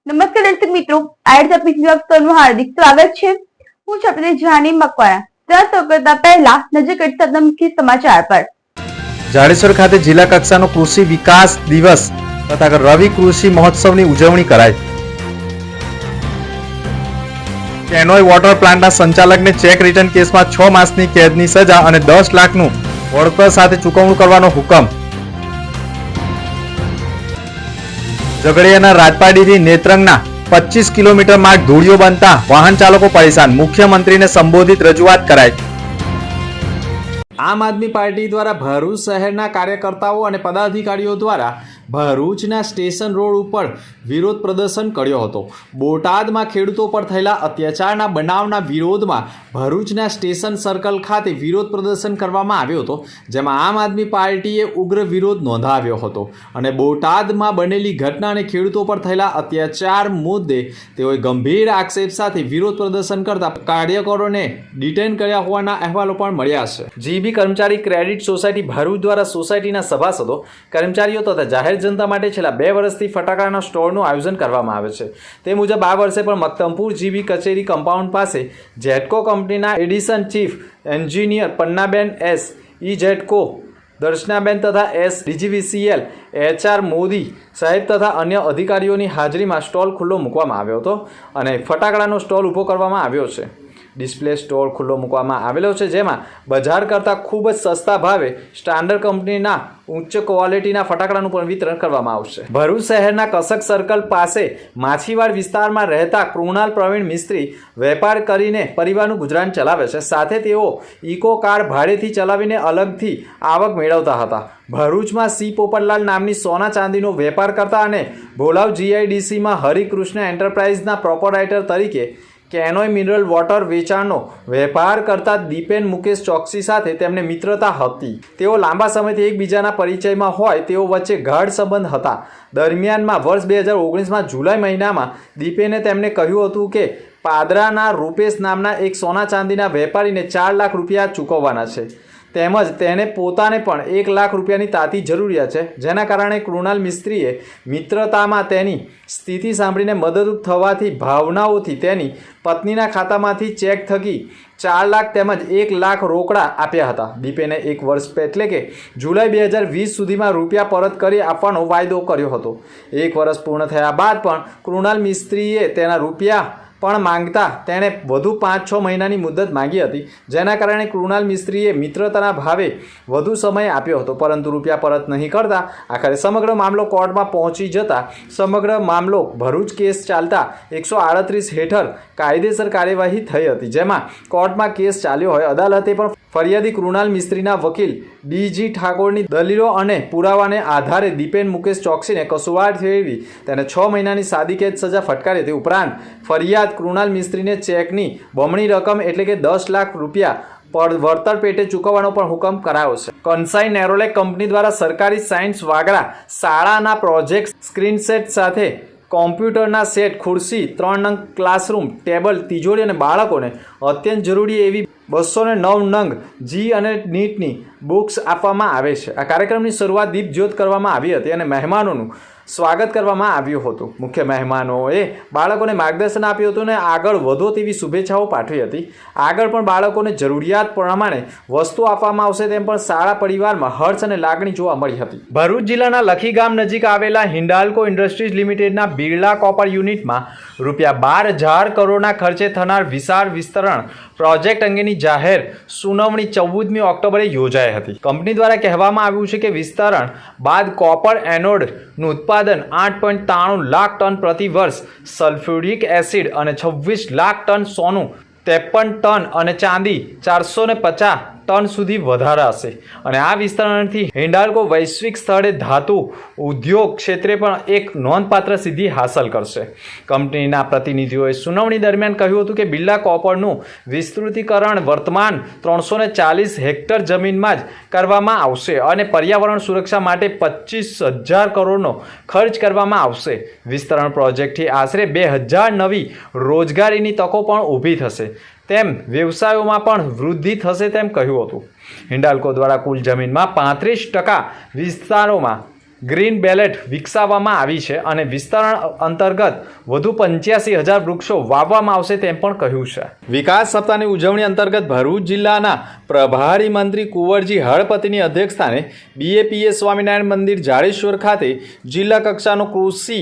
નમસ્કાર દર્શક મિત્રો, આઈડ એપિસોડનું હાર્દિક સ્વાગત છે। હું છું આપની જાની મકવાણા। ત્યાર કરતા પહેલા નજર કરીએ આજના મુખ્ય સમાચાર પર। જાડેશ્વર ખાતે જિલ્લા કક્ષાનો કૃષિ વિકાસ દિવસ તથા રવિ કૃષિ મહોત્સવની ઉજવણી કરાઈ। કેનોય વોટર પ્લાન્ટના સંચાલકને ચેક રિટર્ન કેસમાં 6 માસની કેદની સજા અને 10 લાખનું વળતર સાથે ચૂકવણું કરવાનો હુકમ। ઝઘડિયાના રાજપાડીથી નેત્રંગના 25 કિલોમીટર માર્ગ ધૂળિયો બનતા વાહન ચાલકો પરેશાન। મુખ્યમંત્રીને સંબોધિત રજૂઆત કરાઈ। આમ આદમી પાર્ટી દ્વારા ભરૂચ શહેરના કાર્યકર્તાઓ અને પદાધિકારીઓ દ્વારા ભરૂચના સ્ટેશન રોડ ઉપર વિરોધ પ્રદર્શન કર્યો હતો। બોટાદમાં ખેડૂતો પર થયેલા અત્યાચારના બનાવના વિરોધમાં ભરૂચના સ્ટેશન સર્કલ ખાતે વિરોધ પ્રદર્શન કરવામાં આવ્યો હતો, જેમાં આમ આદમી પાર્ટીએ ઉગ્ર વિરોધ નોંધાવ્યો હતો અને બોટાદમાં બનેલી ઘટના અને ખેડૂતો પર થયેલા અત્યાચાર મુદ્દે તેઓએ ગંભીર આક્ષેપ સાથે વિરોધ પ્રદર્શન કરતા કાર્યકરોને ડિટેન કર્યા હોવાના અહેવાલો પણ મળ્યા છે। જીબી કર્મચારી ક્રેડિટ સોસાયટી ભરૂચ દ્વારા સોસાયટીના સભાસદો, કર્મચારીઓ તથા જાહેર જનતા માટે છેલ્લા 2 વર્ષથી ફટાકડાના સ્ટોરનું આયોજન કરવામાં આવે છે। તે મુજબ આ વર્ષે પણ મક્તમપુર જીબી કચેરી કમ્પાઉન્ડ પાસે જેટકો કંપનીના addition chief engineer Pannaben S, E GETCO Darshanaben તથા એસ ડીજીવીસીએલ HR મોદી સાહેબ તથા અન્ય અધિકારીઓની હાજરીમાં સ્ટોલ ખુલ્લો મૂકવામાં આવ્યો હતો અને ફટાકડાનો સ્ટોલ ઊભો કરવામાં આવ્યો છે। ડિસ્પ્લે સ્ટોર ખુલ્લો મૂકવામાં આવેલો છે, જેમાં બજાર કરતાં ખૂબ જ સસ્તા ભાવે સ્ટાન્ડર્ડ કંપનીના ઉચ્ચ ક્વોલિટીના ફટાકડાનું પણ વિતરણ કરવામાં આવશે। ભરૂચ શહેરના કસક સર્કલ પાસે માછીવાડ વિસ્તારમાં રહેતા કૃણાલ પ્રવીણ મિસ્ત્રી વેપાર કરીને પરિવારનું ગુજરાન ચલાવે છે, સાથે તેઓ ઇકો કાર ભાડેથી ચલાવીને અલગથી આવક મેળવતા હતા। ભરૂચમાં સી પોપટલાલ નામની સોના ચાંદીનો વેપાર કરતા અને ભોલાવ GIDCમાં હરિકૃષ્ણ એન્ટરપ્રાઇઝના પ્રોપરાઇટર તરીકે કેનોય મિનરલ વોટર વેચાણનો વેપાર કરતા દીપેન મુકેશ ચોકસી સાથે તેમને મિત્રતા હતી। તેઓ લાંબા સમયથી એકબીજાના પરિચયમાં હોય તેઓ વચ્ચે ગાઢ સંબંધ હતા। દરમિયાનમાં વર્ષ 2019માં જુલાઈ મહિનામાં દીપેને તેમને કહ્યું હતું કે પાદરાના રૂપેશ નામના એક સોના ચાંદીના વેપારીને 4 લાખ રૂપિયા ચૂકવવાના છે, તેમજ તેને પોતાને પણ 1 લાખ રૂપિયાની તાતી જરૂરિયાત છે, જેના કારણે કૃણાલ મિસ્ત્રીએ મિત્રતામાં તેની સ્થિતિ સાંભળીને મદદરૂપ થવાથી ભાવનાઓથી તેની પત્નીના ખાતામાંથી ચેક થકી 4 લાખ તેમજ 1 લાખ રોકડા આપ્યા હતા। દીપેને 1 વર્ષ એટલે કે જુલાઈ 2020 સુધીમાં રૂપિયા પરત કરી આપવાનો વાયદો કર્યો હતો। 1 વર્ષ પૂર્ણ થયા બાદ પણ કૃણાલ મિસ્ત્રીએ તેના રૂપિયા પણ માંગતા તેણે વધુ 5-6 મહિનાની મુદત માંગી હતી, જેના કારણે કૃણાલ મિસ્ત્રીએ મિત્રતાના ભાવે વધુ સમય આપ્યો હતો, પરંતુ રૂપિયા પરત નહીં કરતા આખરે સમગ્ર મામલો કોર્ટમાં પહોંચી જતા સમગ્ર મામલો ભરૂચ કેસ ચાલતા 138 હેઠળ કાયદેસર કાર્યવાહી થઈ હતી, જેમાં કોર્ટમાં કેસ ચાલ્યો હોય અદાલતે પણ ફરિયાદી કૃણાલ મિસ્ત્રીના વકીલ DG ઠાકોરની દલીલો અને પુરાવાને આધારે દીપેન મુકેશ ચોકસીને કસૂરવાર ઠેરવી તેને 6 મહિનાની સાદી કેદ સજા ફટકારી હતી। ઉપરાંત ફરિયાદ કૃણાલ મિસ્ત્રીને ચેકની બમણી રકમ એટલે કે 10 લાખ રૂપિયા વળતર પેટે ચૂકવવાનો પણ હુકમ કરાયો છે। કંસાઈ નેરોલેક કંપની દ્વારા સરકારી સાયન્સ વાગરા શાળાના પ્રોજેક્ટ સ્ક્રીનસેટ સાથે કોમ્પ્યુટરના સેટ, ખુરશી, 3 નંગ ક્લાસરૂમ ટેબલ, તિજોરી અને બાળકોને અત્યંત જરૂરી એવી 209 નંગ જી અને નીટની બુક્સ આપવામાં આવે છે। આ કાર્યક્રમની શરૂઆત દીપ જ્યોત કરવામાં આવી હતી અને મહેમાનોનું સ્વાગત કરવામાં આવ્યું હતું। મુખ્ય મહેમાનોએ બાળકોને માર્ગદર્શન આપ્યું હતું અને આગળ વધો તેવી શુભેચ્છાઓ પાઠવી હતી। આગળ પણ બાળકોને જરૂરિયાત પ્રમાણે વસ્તુ આપવામાં આવશે તેમ પણ શાળા પરિવારમાં હર્ષ અને લાગણી જોવા મળી હતી। ભરૂચ જિલ્લાના લખી ગામ નજીક આવેલા હિન્ડાલ્કો ઇન્ડસ્ટ્રીઝ લિમિટેડના બિરલા કોપર યુનિટમાં રૂપિયા 12,000 કરોડના ખર્ચે થનાર વિશાળ વિસ્તરણ પ્રોજેક્ટ અંગેની જાહેર સુનાવણી 14મી ઓક્ટોબરે યોજાઈ હતી। કંપની દ્વારા કહેવામાં આવ્યું છે કે વિસ્તરણ બાદ કોપર એનોડનું ઉત્પાદન 8.93 લાખ ટન પ્રતિ વર્ષ, સલ્ફ્યુરિક એસિડ અને 26 લાખ ટન સોનું, 53 ટન અને ચાંદી 450 ટન સુધી વધારાશે અને આ વિસ્તરણથી હિન્ડાલ્કો વૈશ્વિક સ્તરે ધાતુ ઉદ્યોગ ક્ષેત્રે પણ એક નોંધપાત્ર સિદ્ધિ હાંસલ કરશે। કંપનીના પ્રતિનિધિઓએ સુનાવણી દરમિયાન કહ્યું હતું કે બિરલા કોપરનું વિસ્તૃતીકરણ વર્તમાન 340 હેક્ટર જમીનમાં જ કરવામાં આવશે અને પર્યાવરણ સુરક્ષા માટે 25,000 કરોડનો ખર્ચ કરવામાં આવશે। વિસ્તરણ પ્રોજેક્ટથી આશરે 2,000 નવી રોજગારીની તકો પણ ઊભી થશે, તેમ વ્યવસાયોમાં પણ વૃદ્ધિ થશે તેમ કહ્યું હતું। હિન્ડાલ્કો દ્વારા કુલ જમીનમાં 35% વિસ્તારોમાં ગ્રીન બેલેટ વિકસાવવામાં આવી છે અને વિસ્તરણ અંતર્ગત વધુ 85,000 વૃક્ષો વાવવામાં આવશે તેમ પણ કહ્યું છે. વિકાસ સપ્તાહની ઉજવણી અંતર્ગત ભરૂચ જિલ્લાના પ્રભારી મંત્રી કુંવરજી હળપતિની અધ્યક્ષસ્થાને BAPS સ્વામિનારાયણ મંદિર જાડેશ્વર ખાતે જિલ્લા કક્ષાનો કૃષિ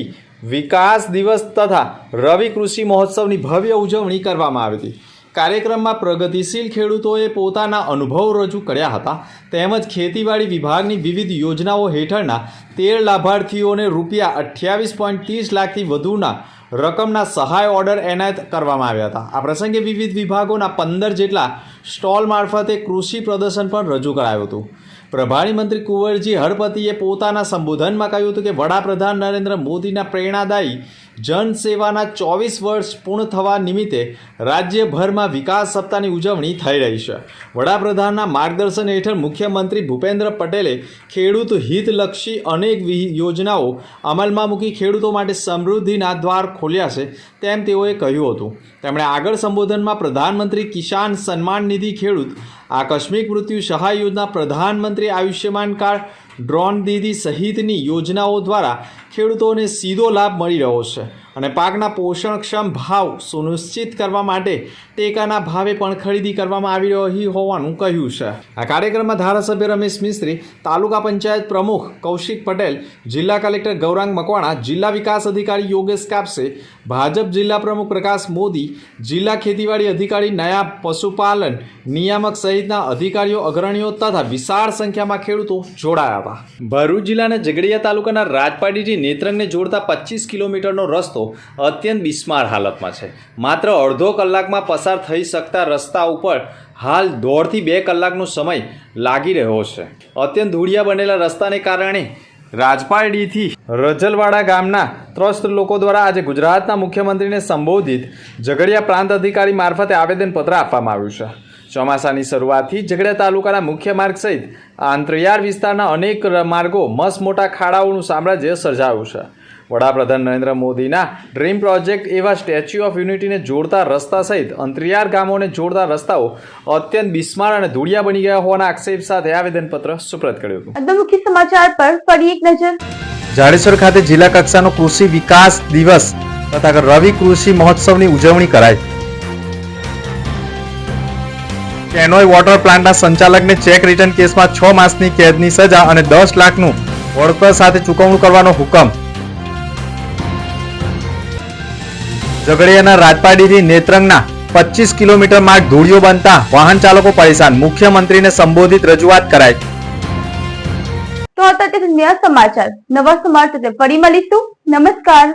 વિકાસ દિવસ તથા રવિ કૃષિ મહોત્સવની ભવ્ય ઉજવણી કરવામાં આવી હતી. કાર્યક્રમમાં પ્રગતિશીલ ખેડૂતોએ પોતાના અનુભવ રજૂ કર્યા હતા તેમજ ખેતીવાડી વિભાગની વિવિધ યોજનાઓ હેઠળના 13 લાભાર્થીઓને ₹28.30 લાખથી વધુના રકમના સહાય ઓર્ડર એનાયત કરવામાં આવ્યા હતા. આ પ્રસંગે વિવિધ વિભાગોના 15 જેટલા સ્ટોલ મારફતે કૃષિ પ્રદર્શન પણ રજૂ કરાયું હતું. પ્રભારી મંત્રી કુંવરજી હળપતિએ પોતાના સંબોધનમાં કહ્યું હતું કે વડાપ્રધાન નરેન્દ્ર મોદીના પ્રેરણાદાયી જનસેવાના 24 વર્ષ પૂર્ણ થવા નિમિત્તે રાજ્યભરમાં વિકાસ સપ્તાહની ઉજવણી થઈ રહી છે. વડાપ્રધાનના માર્ગદર્શન હેઠળ મુખ્યમંત્રી ભૂપેન્દ્ર પટેલે ખેડૂત હિતલક્ષી અનેક યોજનાઓ અમલમાં મૂકી ખેડૂતો માટે સમૃદ્ધિના દ્વાર ખોલ્યા છે તેમ તેઓએ કહ્યું હતું. તેમણે આગળ સંબોધનમાં પ્રધાનમંત્રી કિસાન સન્માન નિધિ, ખેડૂત આકસ્મિક મૃત્યુ સહાય યોજના, પ્રધાનમંત્રી આયુષ્યમાન કાર્ડ, ડ્રોન દીદી સહિતની યોજનાઓ દ્વારા ખેડૂતોને સીધો લાભ મળી રહ્યો છે અને પાકના પોષણક્ષમ ભાવ સુનિશ્ચિત કરવા માટે ટેકાના ભાવે પણ ખરીદી કરવામાં આવી રહી હોવાનું કહ્યું છે. આ કાર્યક્રમમાં ધારાસભ્ય રમેશ મિસ્ત્રી, તાલુકા પંચાયત પ્રમુખ કૌશિક પટેલ, જિલ્લા કલેક્ટર ગૌરાંગ મકવાણા, જિલ્લા વિકાસ અધિકારી યોગેશ કાપસે, ભાજપ જિલ્લા પ્રમુખ પ્રકાશ મોદી, જિલ્લા ખેતીવાડી અધિકારી, નાયબ પશુપાલન નિયામક સહિતના અધિકારીઓ, અગ્રણીઓ તથા વિશાળ સંખ્યામાં ખેડૂતો જોડાયા હતા. ભરૂચ જિલ્લાના ઝઘડિયા તાલુકાના રાજપાડીથી નેત્રંગને જોડતા 25 કિલોમીટરનો રસ્તો અત્યંત બિસ્માર હાલતમાં છે. માત્ર અડધો કલાકમાં પસાર થઈ શકતા રસ્તા ઉપર હાલ 1.5 થી 2 કલાકનો સમય લાગી રહ્યો છે. અત્યંત ધૂળિયા બનેલા રસ્તાને કારણે રાજપાડીથી રજલવાડા ગામના ત્રસ્ત લોકો દ્વારા આજે ગુજરાતના મુખ્યમંત્રીને સંબોધિત ઝઘડિયા પ્રાંત અધિકારી મારફતે આવેદનપત્ર આપવામાં આવ્યું છે. ચોમાસાની શરૂઆતથી ઝઘડિયા તાલુકાના મુખ્ય માર્ગ સહિત આંતરિયાળ વિસ્તારના અનેક માર્ગો મસમોટા ખાડાઓનું સામ્રાજ્ય સર્જાયું છે. વડાપ્રધાન નરેન્દ્ર મોદીના ડ્રીમ પ્રોજેક્ટ એવા સ્ટેચ્યુ ઓફ યુનિટીને જોડતા રસ્તા સહિત અંતરિયાળ ગામોને જોડતા રસ્તાઓ અત્યંત બિસ્માર અને ધૂળિયા બની ગયા હોવાના આક્ષેપ સાથે આવેદનપત્ર સુપ્રત કર્યું હતું. અંત મુખ્ય સમાચાર પર ફરી એક નજર. જાડેશ્વર ખાતે જિલ્લા કક્ષાનો કૃષિ વિકાસ દિવસ તથા રવિ કૃષિ મહોત્સવની ઉજવણી કરાઈ. કેનોય વોટર પ્લાન્ટના સંચાલકને ચેક રિટર્ન કેસમાં 6 માસની કેદની સજા અને 10 લાખનું વળતર સાથે ચૂકવણું કરવાનો હુકમ. ઝઘડિયાના રાજપાડીથી નેત્રંગના 25 કિલોમીટર માર્ગ ધૂળિયો બનતા વાહન ચાલકો પરેશાન. મુખ્યમંત્રીને સંબોધિત રજૂઆત કરાઈ. તો હતા તે સમાચાર. નવા સમાચાર ફરી મળીશું. નમસ્કાર.